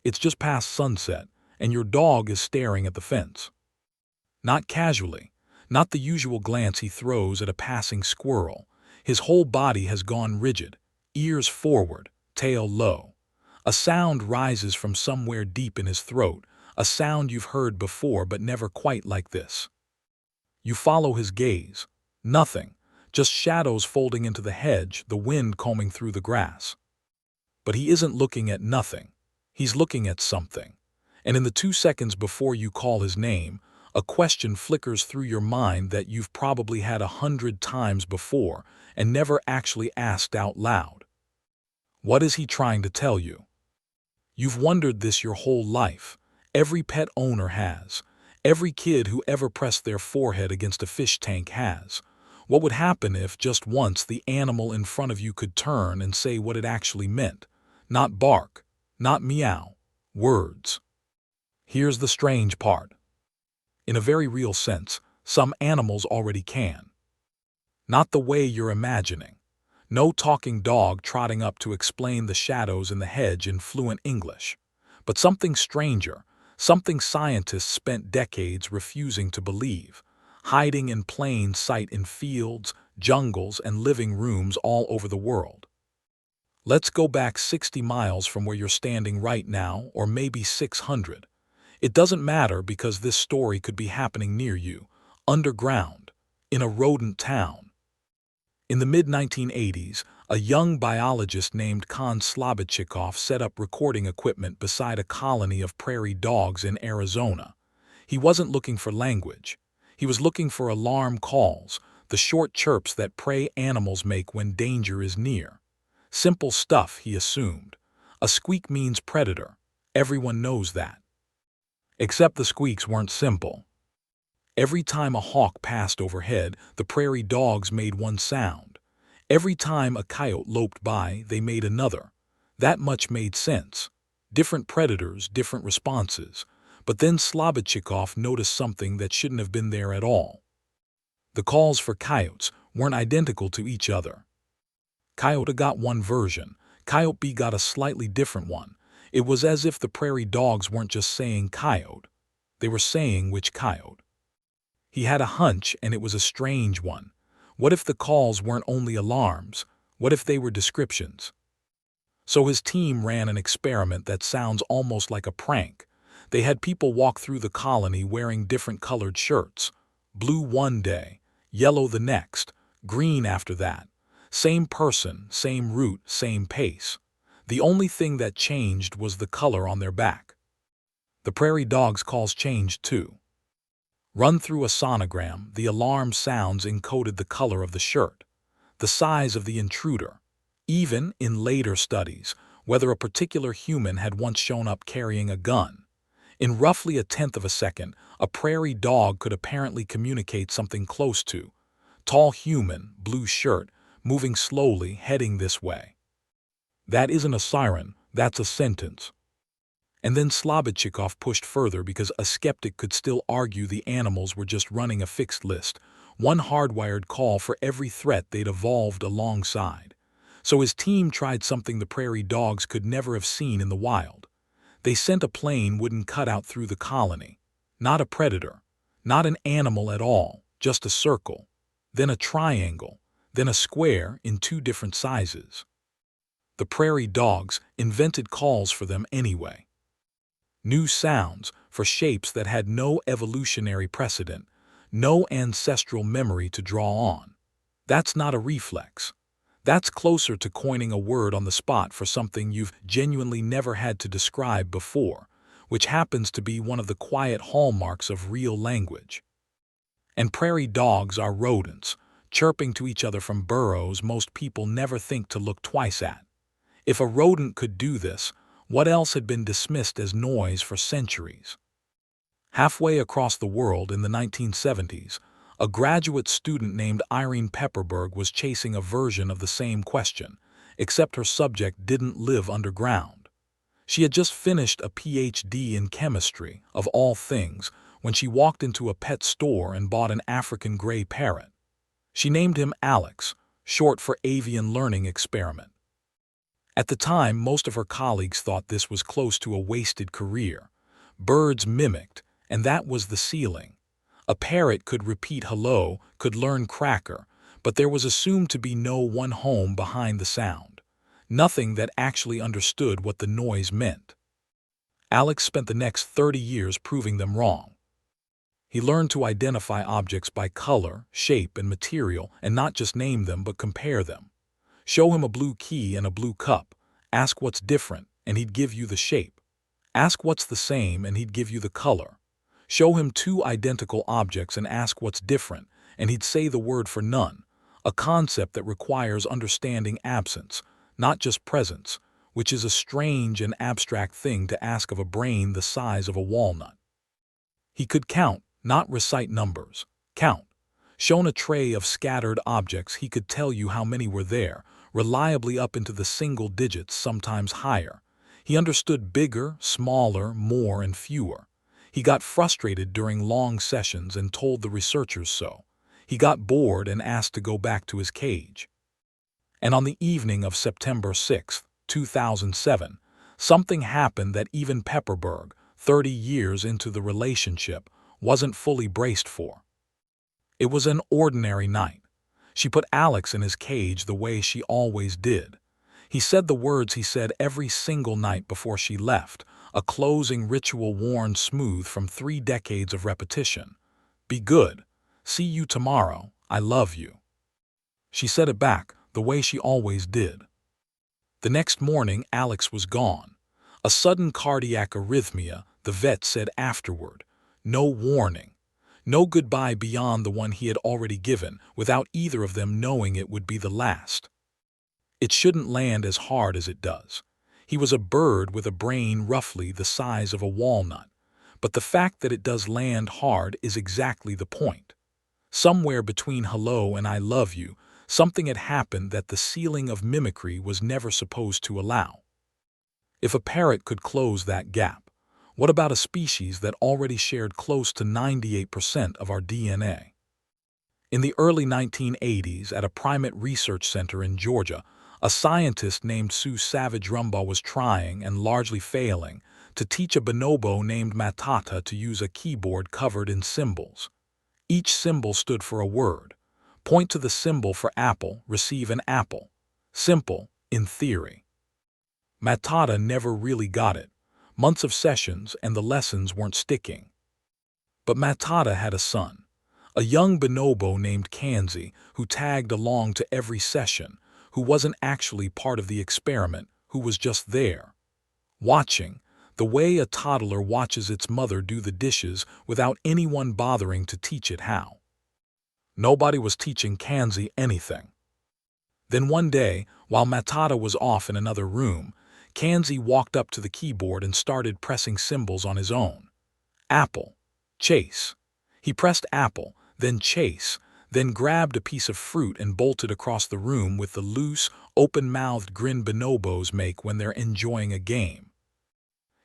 It's just past sunset, and your dog is staring at the fence. Not casually, not the usual glance he throws at a passing squirrel. His whole body has gone rigid, ears forward, tail low. A sound rises from somewhere deep in his throat, a sound you've heard before but never quite like this. You follow his gaze. Nothing, just shadows folding into the hedge, the wind combing through the grass. But he isn't looking at nothing. He's looking at something. And in the 2 seconds before you call his name, a question flickers through your mind that you've probably had 100 times before and never actually asked out loud. What is he trying to tell you? You've wondered this your whole life. Every pet owner has. Every kid who ever pressed their forehead against a fish tank has. What would happen if, just once, the animal in front of you could turn and say what it actually meant? Not bark, not meow, words. Here's the strange part. In a very real sense, some animals already can. Not the way you're imagining. No talking dog trotting up to explain the shadows in the hedge in fluent English. But something stranger, something scientists spent decades refusing to believe, hiding in plain sight in fields, jungles, and living rooms all over the world. Let's go back 60 miles from where you're standing right now, or maybe 600. It doesn't matter because this story could be happening near you, underground, in a rodent town. In the mid-1980s, a young biologist named Savage-Rumbaugh set up recording equipment beside a colony of prairie dogs in Arizona. He wasn't looking for language. He was looking for alarm calls, the short chirps that prey animals make when danger is near. Simple stuff, he assumed. A squeak means predator. Everyone knows that. Except the squeaks weren't simple. Every time a hawk passed overhead, the prairie dogs made one sound. Every time a coyote loped by, they made another. That much made sense. Different predators, different responses. But then Savage-Rumbaugh noticed something that shouldn't have been there at all. The calls for coyotes weren't identical to each other. Coyote A got one version, Coyote B got a slightly different one. It was as if the prairie dogs weren't just saying coyote. They were saying which coyote. He had a hunch, and it was a strange one. What if the calls weren't only alarms? What if they were descriptions? So his team ran an experiment that sounds almost like a prank. They had people walk through the colony wearing different colored shirts. Blue one day, yellow the next, green after that. Same person, same route, same pace. The only thing that changed was the color on their back. The prairie dogs' calls changed too. Run through a sonogram, the alarm sounds encoded the color of the shirt, the size of the intruder, even, in later studies, whether a particular human had once shown up carrying a gun. In roughly a tenth of a second, a prairie dog could apparently communicate something close to tall human, blue shirt, moving slowly, heading this way. That isn't a siren, that's a sentence. And then Savage-Rumbaugh pushed further because a skeptic could still argue the animals were just running a fixed list, one hardwired call for every threat they'd evolved alongside. So his team tried something the prairie dogs could never have seen in the wild. They sent a plane wooden cutout through the colony. Not a predator, not an animal at all, just a circle, then a triangle, then a square in 2 different sizes. The prairie dogs invented calls for them anyway. New sounds for shapes that had no evolutionary precedent, no ancestral memory to draw on. That's not a reflex. That's closer to coining a word on the spot for something you've genuinely never had to describe before, which happens to be one of the quiet hallmarks of real language. And prairie dogs are rodents, chirping to each other from burrows most people never think to look twice at. If a rodent could do this, what else had been dismissed as noise for centuries? Halfway across the world in the 1970s, a graduate student named Irene Pepperberg was chasing a version of the same question, except her subject didn't live underground. She had just finished a PhD in chemistry, of all things, when she walked into a pet store and bought an African gray parrot. She named him Alex, short for Avian Learning Experiment. At the time, most of her colleagues thought this was close to a wasted career. Birds mimicked, and that was the ceiling. A parrot could repeat hello, could learn cracker, but there was assumed to be no one home behind the sound. Nothing that actually understood what the noise meant. Alex spent the next 30 years proving them wrong. He learned to identify objects by color, shape, and material, and not just name them but compare them. Show him a blue key and a blue cup. Ask what's different, and he'd give you the shape. Ask what's the same, and he'd give you the color. Show him two identical objects and ask what's different, and he'd say the word for none, a concept that requires understanding absence, not just presence, which is a strange and abstract thing to ask of a brain the size of a walnut. He could count, not recite numbers. Count. Shown a tray of scattered objects, he could tell you how many were there, reliably up into the single digits, sometimes higher. He understood bigger, smaller, more, and fewer. He got frustrated during long sessions and told the researchers so. He got bored and asked to go back to his cage. And on the evening of September 6, 2007, something happened that even Pepperberg, 30 years into the relationship, wasn't fully braced for. It was an ordinary night. She put Alex in his cage the way she always did. He said the words he said every single night before she left, a closing ritual worn smooth from 3 decades of repetition. Be good. See you tomorrow. I love you. She said it back, the way she always did. The next morning, Alex was gone. A sudden cardiac arrhythmia, the vet said afterward. No warning. No goodbye beyond the one he had already given, without either of them knowing it would be the last. It shouldn't land as hard as it does. He was a bird with a brain roughly the size of a walnut. But the fact that it does land hard is exactly the point. Somewhere between hello and I love you, something had happened that the ceiling of mimicry was never supposed to allow. If a parrot could close that gap, what about a species that already shared close to 98% of our DNA? In the early 1980s, at a primate research center in Georgia, a scientist named Savage-Rumbaugh was trying, and largely failing, to teach a bonobo named Matata to use a keyboard covered in symbols. Each symbol stood for a word. Point to the symbol for apple, receive an apple. Simple, in theory. Matata never really got it. Months of sessions and the lessons weren't sticking. But Matata had a son, a young bonobo named Kanzi, who tagged along to every session, who wasn't actually part of the experiment, who was just there, watching, the way a toddler watches its mother do the dishes without anyone bothering to teach it how. Nobody was teaching Kanzi anything. Then one day, while Matata was off in another room, Kanzi walked up to the keyboard and started pressing symbols on his own. Apple. Chase. He pressed apple, then chase, then grabbed a piece of fruit and bolted across the room with the loose, open-mouthed grin bonobos make when they're enjoying a game.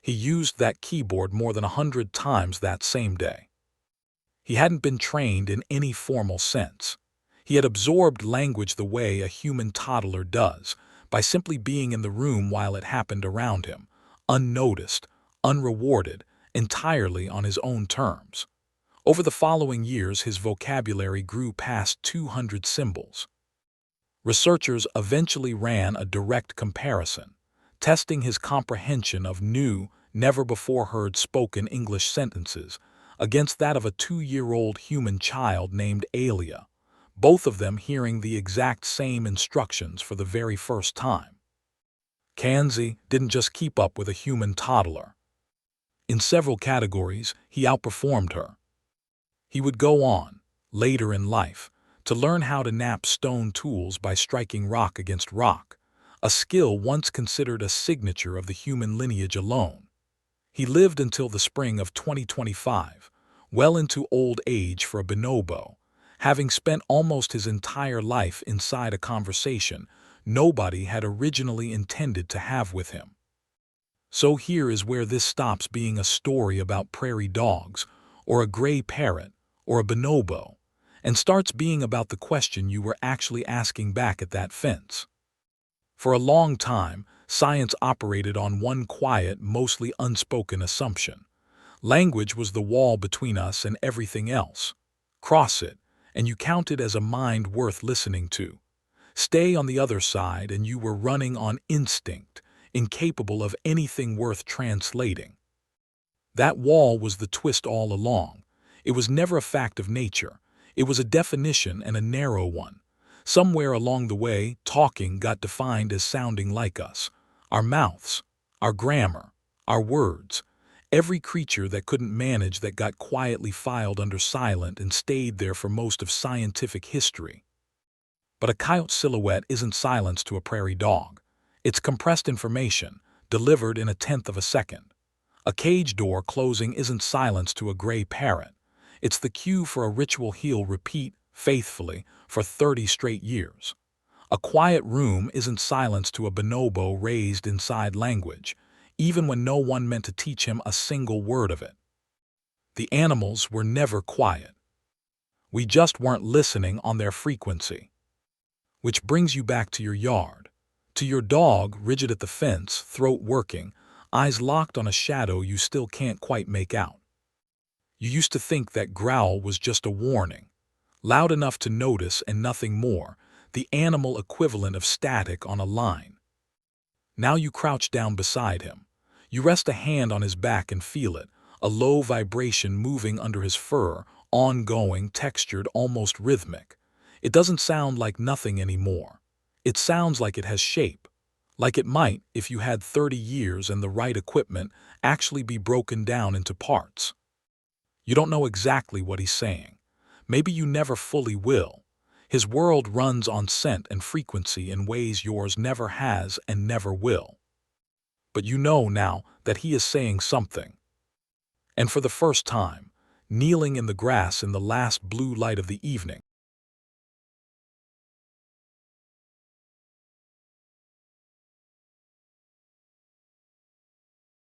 He used that keyboard more than 100 times that same day. He hadn't been trained in any formal sense. He had absorbed language the way a human toddler does, by simply being in the room while it happened around him, unnoticed, unrewarded, entirely on his own terms. Over the following years, his vocabulary grew past 200 symbols. Researchers eventually ran a direct comparison, testing his comprehension of new, never-before-heard spoken English sentences against that of a 2-year-old human child named Alia, both of them hearing the exact same instructions for the very first time. Kanzi didn't just keep up with a human toddler. In several categories, he outperformed her. He would go on, later in life, to learn how to nap stone tools by striking rock against rock, a skill once considered a signature of the human lineage alone. He lived until the spring of 2025, well into old age for a bonobo, having spent almost his entire life inside a conversation nobody had originally intended to have with him. So here is where this stops being a story about prairie dogs, or a gray parrot, or a bonobo, and starts being about the question you were actually asking back at that fence. For a long time, Science operated on one quiet, mostly unspoken assumption. Language was the wall between us and everything else. Cross it, and you counted as a mind worth listening to. Stay on the other side, and you were running on instinct, incapable of anything worth translating. That wall was the twist all along. It was never a fact of nature. It was a definition, and a narrow one. Somewhere along the way, talking got defined as sounding like us. Our mouths, our grammar, our words. Every creature that couldn't manage that got quietly filed under silent and stayed there for most of scientific history. But a coyote silhouette isn't silence to a prairie dog. It's compressed information, delivered in a tenth of a second. A cage door closing isn't silence to a gray parrot. It's the cue for a ritual he'll repeat faithfully for 30 straight years. A quiet room isn't silence to a bonobo raised inside language, even when no one meant to teach him a single word of it. The animals were never quiet. We just weren't listening on their frequency. Which brings you back to your yard, to your dog rigid at the fence, throat working, eyes locked on a shadow you still can't quite make out. You used to think that growl was just a warning, loud enough to notice and nothing more, the animal equivalent of static on a line. Now you crouch down beside him. You rest a hand on his back and feel it, a low vibration moving under his fur, ongoing, textured, almost rhythmic. It doesn't sound like nothing anymore. It sounds like it has shape, like it might, if you had 30 years and the right equipment, actually be broken down into parts. You don't know exactly what he's saying. Maybe you never fully will. His world runs on scent and frequency in ways yours never has and never will. But you know now that he is saying something. And for the first time, kneeling in the grass in the last blue light of the evening,